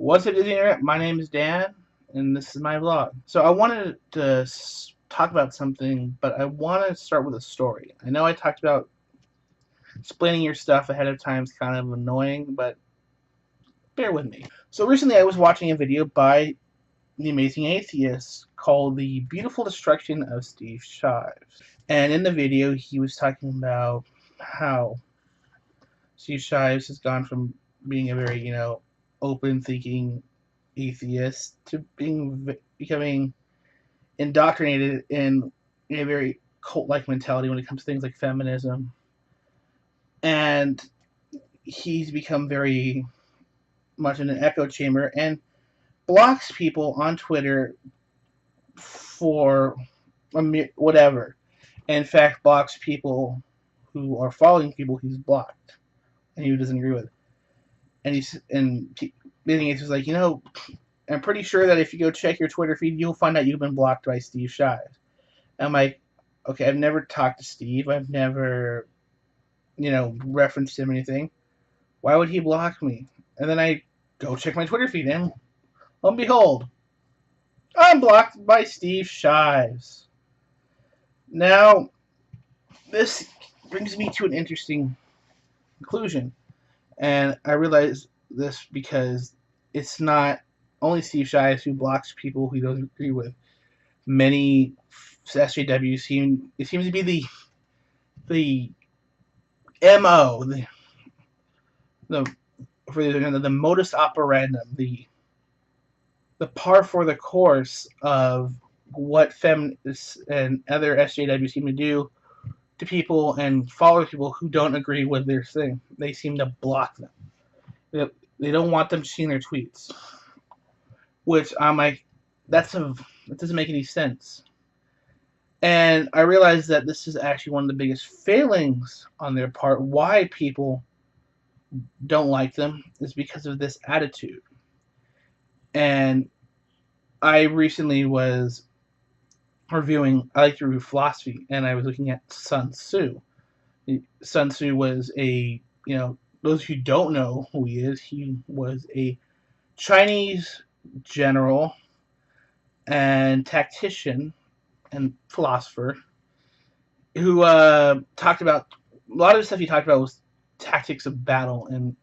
What's up, Disney Internet? My name is Dan, and this is my vlog. So I wanted to talk about something, but I want to start with a story. I know I talked about explaining your stuff ahead of time is kind of annoying, but bear with me. So recently I was watching a video by the amazing atheist called The Beautiful Destruction of Steve Shives. And in the video he was talking about how Steve Shives has gone from being a very, open-thinking atheist to becoming indoctrinated in a very cult-like mentality when it comes to things like feminism, and he's become very much in an echo chamber and blocks people on Twitter for whatever. In fact, blocks people who are following people he's blocked and he doesn't agree with. And he's like, I'm pretty sure that if you go check your Twitter feed, you'll find out you've been blocked by Steve Shives. I'm like, okay, I've never talked to Steve. I've never, referenced him or anything. Why would he block me? And then I go check my Twitter feed, and lo and behold, I'm blocked by Steve Shives. Now, this brings me to an interesting conclusion. And I realize this because it's not only Steve Shives who blocks people he doesn't agree with. Many SJWs it seems to be the MO, the modus operandum, the par for the course of what feminists and other SJWs seem to do to people and follow people who don't agree with their thing. They seem to block them. They don't want them seeing their tweets. Which I'm like, that doesn't make any sense. And I realized that this is actually one of the biggest failings on their part. Why people don't like them is because of this attitude. And I recently was I like to review philosophy, and I was looking at Sun Tzu. Sun Tzu was those who don't know who he was a Chinese general and tactician and philosopher who talked about a lot of the stuff he talked about was tactics of battle and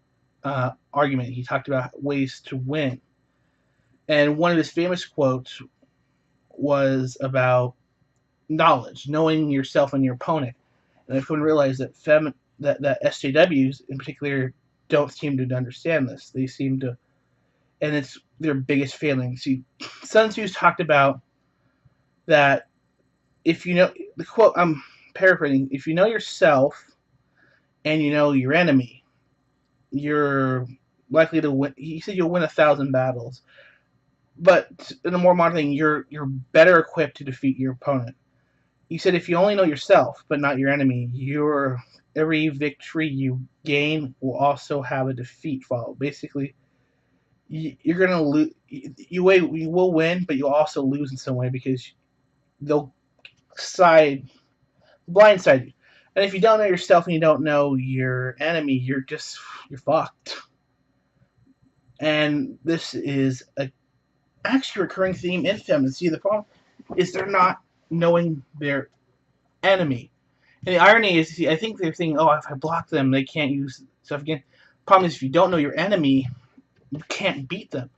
argument. He talked about ways to win, and one of his famous quotes was about knowledge, knowing yourself and your opponent. And everyone realized that that SJWs in particular don't seem to understand this. They seem to, and it's their biggest failing. See, Sun Tzu's talked about that if you know the quote, I'm paraphrasing, if you know yourself and you know your enemy, you're likely to win. He said you'll win 1,000 battles. But in a more modern thing, you're better equipped to defeat your opponent. He said if you only know yourself but not your enemy, every victory you gain will also have a defeat followed. Basically, you're gonna lose. You will win, but you'll also lose in some way because they'll blindside you. And if you don't know yourself and you don't know your enemy, you're fucked. And this is actually a recurring theme in feminism. See, the problem is they're not knowing their enemy. And the irony is, I think they're thinking, oh, if I block them, they can't use stuff again. The problem is, if you don't know your enemy, you can't beat them.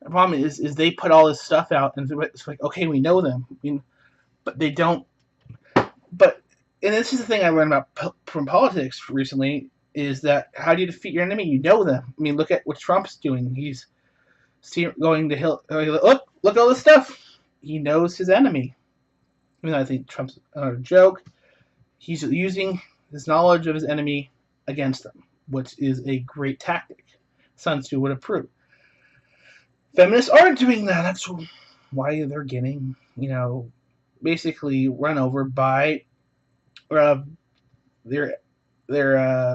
The problem is they put all this stuff out, and it's like, okay, we know them, but they don't. And this is the thing I learned about from politics recently, is that how do you defeat your enemy? You know them. I mean, look at what Trump's doing. He's going to Hill. Look at all this stuff. He knows his enemy. I mean, I think Trump's a joke. He's using his knowledge of his enemy against them, which is a great tactic. Sun Tzu would approve. Feminists aren't doing that. That's why they're getting, basically run over by their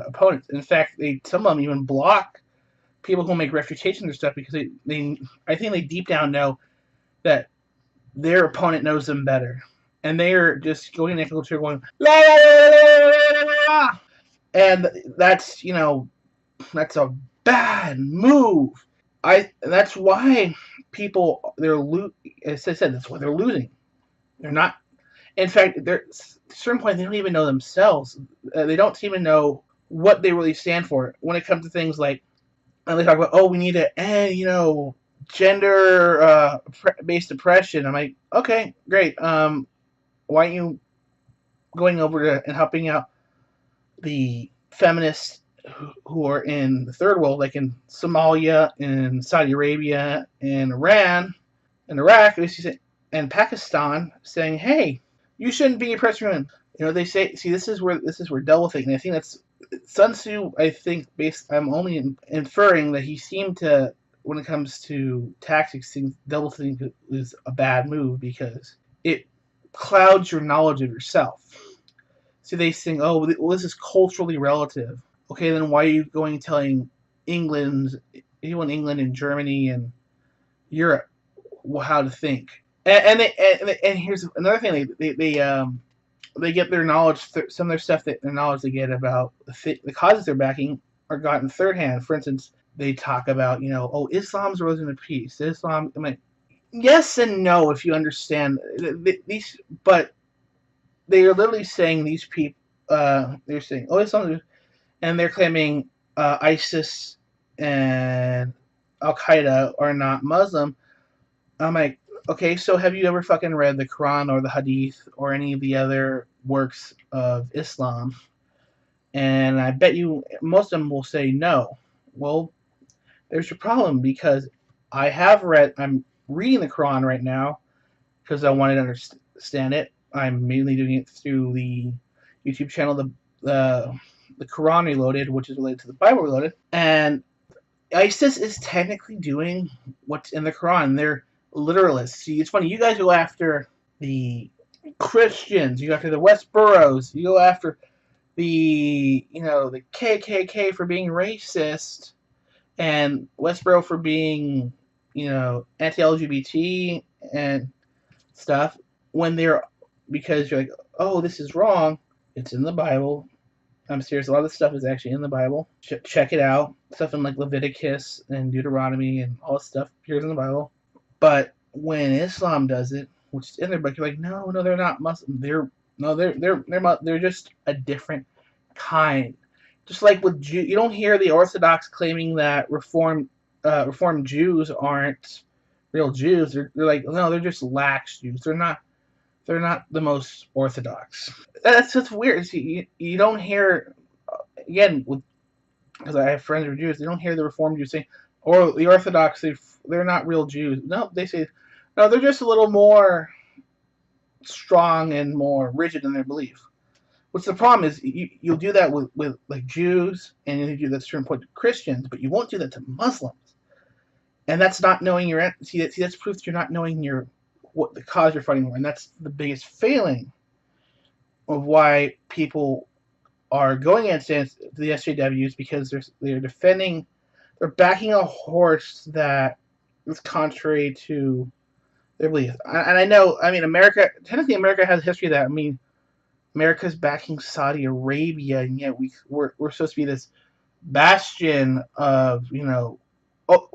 opponents. In fact, some of them even block people who make refutations or stuff because I think they deep down know that their opponent knows them better, and they are just going in culture going la la la la la, and that's a bad move. That's why people as I said, that's why they're losing. They're not. In fact, they're at a certain point they don't even know themselves. They don't even know what they really stand for when it comes to things like, and they talk about, oh, we need to end, gender based oppression. I'm like, okay, great. Why aren't you going over to and helping out the feminists who are in the third world, like in Somalia, in Saudi Arabia, in Iran, in Iraq, and Pakistan, saying, "Hey, you shouldn't be oppressing women." They say, "See, this is where double thinking." I think that's Sun Tzu. I think I'm only inferring that he seemed to, when it comes to tactics, think double thinking is a bad move because it clouds your knowledge of yourself. So they think, oh, well, this is culturally relative. Okay, then why are you going telling anyone in England and Germany and Europe how to think? And here's another thing: they get their knowledge, some of their stuff, their knowledge they get about the causes they're backing are gotten third hand. For instance, they talk about, oh, Islam's a religion of peace. Islam, I mean, yes and no if you understand these, but they are literally saying these people, they're saying, oh, Islam, and they're claiming ISIS and Al Qaeda are not Muslim. I'm like, okay, so have you ever fucking read the Quran or the Hadith or any of the other works of Islam? And I bet you most of them will say no. Well, there's your problem because I'm reading the Quran right now because I wanted to understand it. I'm mainly doing it through the YouTube channel, the Quran Reloaded, which is related to the Bible Reloaded. And ISIS is technically doing what's in the Quran. They're literalists. See, it's funny. You guys go after the Christians. You go after the Westboroughs. You go after the KKK for being racist, and Westboro for being, anti-LGBT and stuff. Because you're like, oh, this is wrong. It's in the Bible. I'm serious. A lot of this stuff is actually in the Bible. Check it out. Stuff in like Leviticus and Deuteronomy and all this stuff appears in the Bible. But when Islam does it, which is in their book, you're like, no, they're not Muslim. They're just a different kind. Just like with Jews, you don't hear the Orthodox claiming that Reformed Jews aren't real Jews. They're like, no, they're just lax Jews. They're not the most Orthodox. That's weird. See, you don't hear, again, because I have friends who are Jews, they don't hear the Reformed Jews saying, or the Orthodox, they're not real Jews. No, they say, no, they're just a little more strong and more rigid in their belief. What's the problem is you'll do that with like Jews, and you do that to a certain point to Christians, but you won't do that to Muslims. And that's not knowing that's proof that you're not knowing what the cause you're fighting for, and that's the biggest failing of why people are going against the SJWs, because they're backing a horse that is contrary to their belief. And I know, America has a history of that. America's backing Saudi Arabia, and yet we're supposed to be this bastion of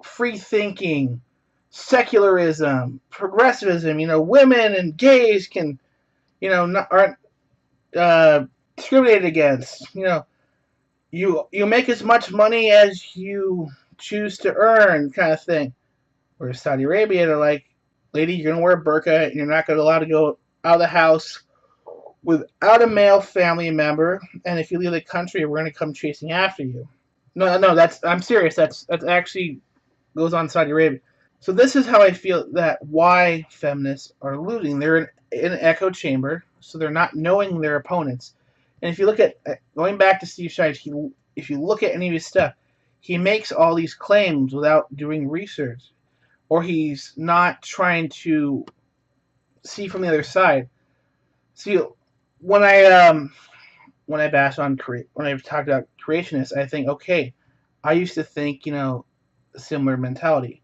free thinking, secularism, progressivism. Women and gays can aren't discriminated against. You make as much money as you choose to earn, kind of thing. Whereas Saudi Arabia, they're like, lady, you're gonna wear a burqa, and you're not gonna allow to go out of the house without a male family member, and if you leave the country, we're gonna come chasing after you. No, I'm serious. That's actually goes on in Saudi Arabia. So this is how I feel that why feminists are losing. They're in an echo chamber, so they're not knowing their opponents. And if you look at, going back to Steve Shives, if you look at any of his stuff, he makes all these claims without doing research, or he's not trying to see from the other side. See, when I bash on when I've talked about creationists, I think, okay, I used to think, a similar mentality.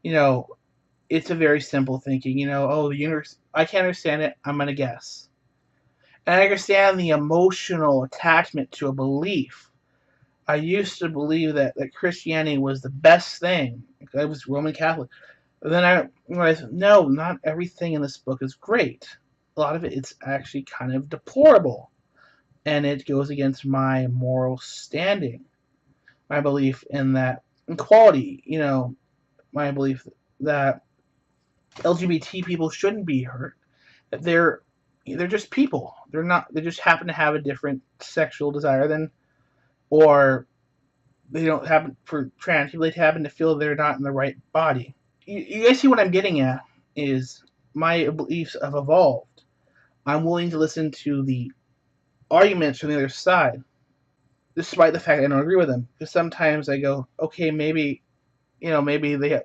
It's a very simple thinking. Oh, the universe, I can't understand it, I'm gonna guess. And I understand the emotional attachment to a belief. I used to believe that Christianity was the best thing. I was Roman Catholic. But then I realized, no, not everything in this book is great. A lot of it's actually kind of deplorable. And it goes against my moral standing, my belief in that equality, my belief that LGBT people shouldn't be hurt. That they're just people. They're not. They just happen to have a different sexual desire than, or they don't happen for trans people. They happen to feel they're not in the right body. You guys see what I'm getting at? Is my beliefs have evolved. I'm willing to listen to the arguments from the other side, despite the fact I don't agree with them. Because sometimes I go, okay, maybe they have.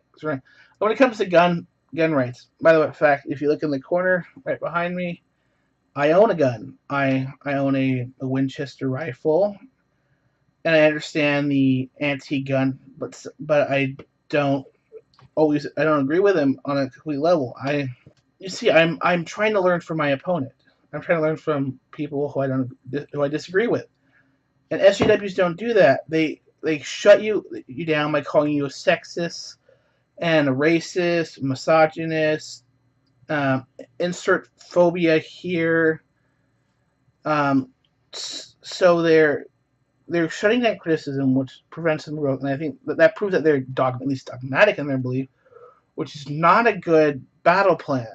When it comes to gun rights, by the way, fact, if you look in the corner right behind me, I own a gun. I own a Winchester rifle, and I understand the anti-gun, but I don't agree with him on a complete level. I'm trying to learn from my opponent. I'm trying to learn from people who I disagree with. And SJWs don't do that. They shut you down by calling you a sexist and a racist, misogynist, insert phobia here. So they're shutting down criticism, which prevents some growth, and I think that proves that they're at least dogmatic in their belief, which is not a good battle plan.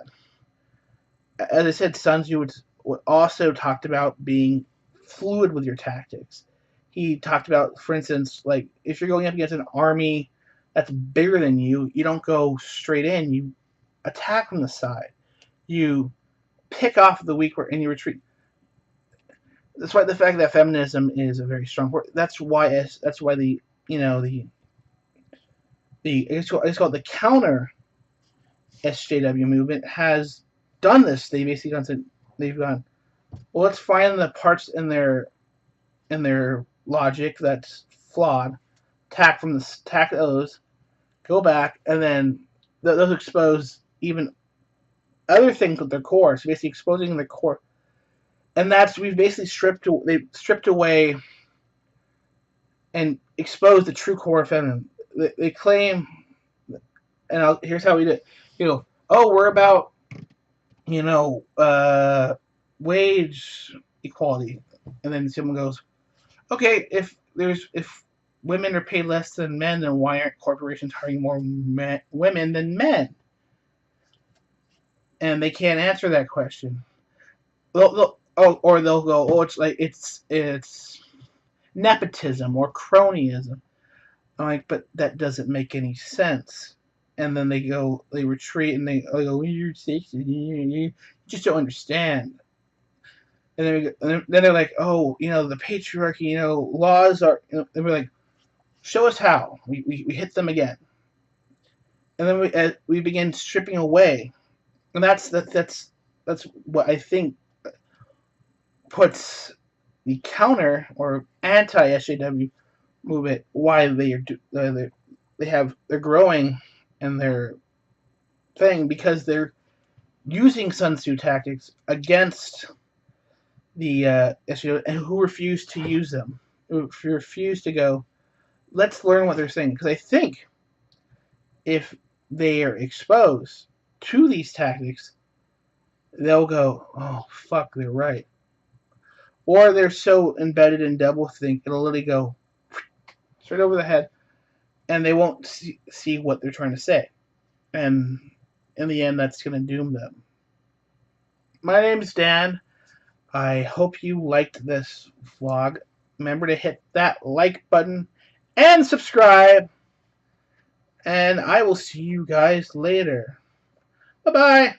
As I said, Sun Tzu also talked about being fluid with your tactics. He talked about, for instance, like if you're going up against an army that's bigger than you, you don't go straight in. You attack from the side. You pick off the weak and you retreat. Despite the fact that feminism is a very strong word, that's why the it's called the counter SJW movement has done this. They basically they've gone, well, let's find the parts in their logic that's flawed, attack those, go back, and then those expose even other things with their core. So basically exposing their core, and we've basically stripped away and exposed the true core of feminism. They claim, and here's how we do it. We're about wage equality, and then someone goes, okay, if women are paid less than men, then why aren't corporations hiring more women than men? And they can't answer that question. They'll go, oh, it's nepotism or cronyism. I'm like, but that doesn't make any sense. And then they retreat, and they go, you're sexist, you just don't understand. And then they're like, oh, the patriarchy, laws are, and we're like, show us how. We hit them again. And then we begin stripping away. And that's what I think puts the counter or anti-SJW movement, why they're growing in their thing, because they're using Sun Tzu tactics against the SJW, and who refuse to use them, who refuse to go, let's learn what they're saying. Because I think if they are exposed to these tactics, they'll go, oh, fuck, they're right. Or they're so embedded in doublethink, it'll literally go straight over the head, and they won't see what they're trying to say. And in the end, that's going to doom them. My name is Dan. I hope you liked this vlog. Remember to hit that like button and subscribe. And I will see you guys later. Bye-bye.